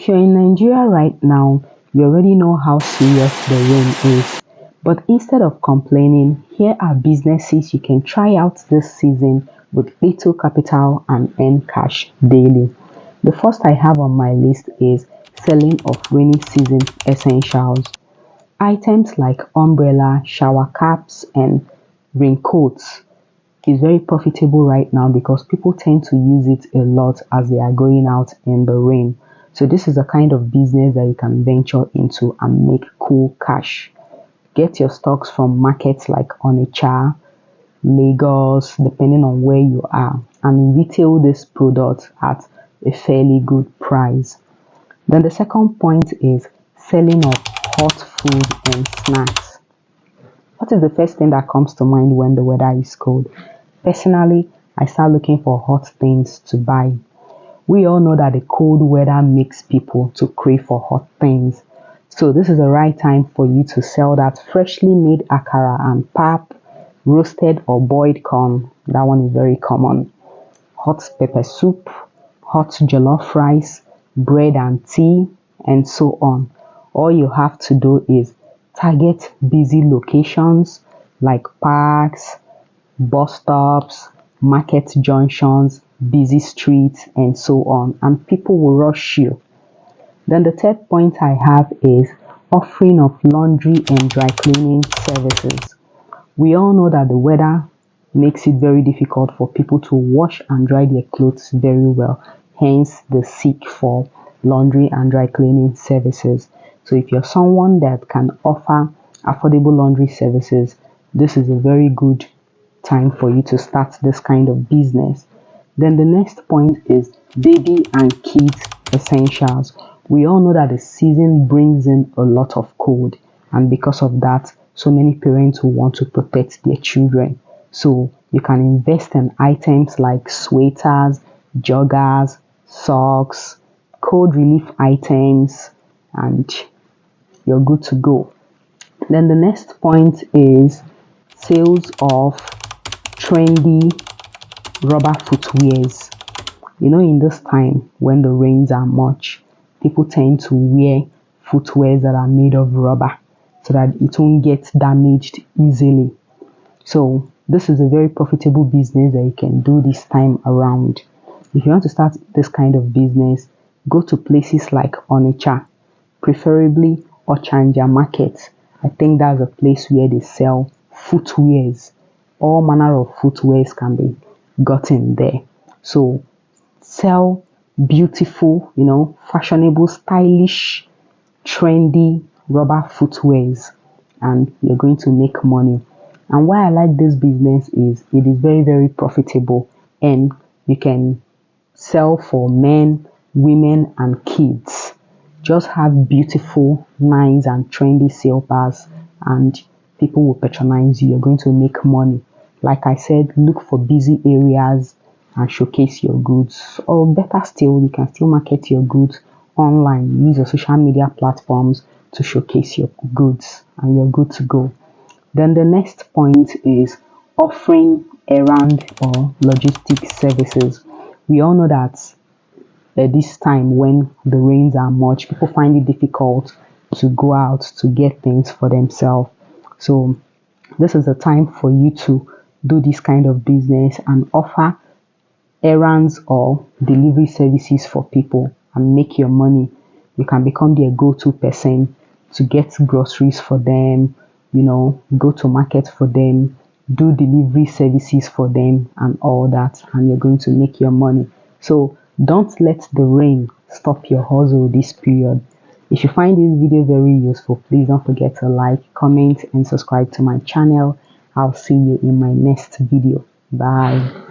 If you're in Nigeria right now, you already know how serious the rain is. But instead of complaining, here are businesses you can try out this season with little capital and earn cash daily. The first I have on my list is selling of rainy season essentials. Items like umbrella, shower caps, and raincoats is very profitable right now because people tend to use it a lot as they are going out in the rain. So this is a kind of business that you can venture into and make cool cash. Get your stocks from markets like Onitsha, Lagos, depending on where you are, and retail this product at a fairly good price. Then the second point is selling of hot food and snacks. What is the first thing that comes to mind when the weather is cold? Personally, I start looking for hot things to buy. We all know that the cold weather makes people to crave for hot things. So this is the right time for you to sell that freshly made akara and pap, roasted or boiled corn. That one is very common. Hot pepper soup, hot jollof rice, bread and tea, and so on. All you have to do is target busy locations like parks, bus stops, market junctions, busy streets, and so on, and people will rush you. Then the third point I have is offering of laundry and dry cleaning services. We all know that the weather makes it very difficult for people to wash and dry their clothes very well, hence the seek for laundry and dry cleaning services. So if you're someone that can offer affordable laundry services, this is a very good time for you to start this kind of business. Then the next point is baby and kids essentials. We all know that the season brings in a lot of cold, and because of that, so many parents will want to protect their children. So you can invest in items like sweaters, joggers, socks, cold relief items, and you're good to go. Then the next point is sales of trendy rubber footwears. In this time when the rains are much, people tend to wear footwears that are made of rubber so that it won't get damaged easily. So this is a very profitable business that you can do this time around. If you want to start this kind of business, go to places like Onitsha, preferably Ochanja Market. I think that's a place where they sell footwears. All manner of footwears can be gotten there. So sell beautiful, fashionable, stylish, trendy rubber footwears, and you're going to make money. And why I like this business is it is very, very profitable, and you can sell for men, women, and kids. Just have beautiful, nice, and trendy slippers, and people will patronize you. You're going to make money. Like I said, look for busy areas and showcase your goods. Or better still, you can still market your goods online. Use your social media platforms to showcase your goods, and you're good to go. Then the next point is offering errand or logistics services. We all know that at this time when the rains are much, people find it difficult to go out to get things for themselves. So this is a time for you to do this kind of business and offer errands or delivery services for people and make your money. You can become their go-to person to get groceries for them, go to market for them, do delivery services for them and all that, and you're going to make your money. So don't let the rain stop your hustle this period. If you find this video very useful, please don't forget to like, comment, and subscribe to my channel. I'll see you in my next video. Bye.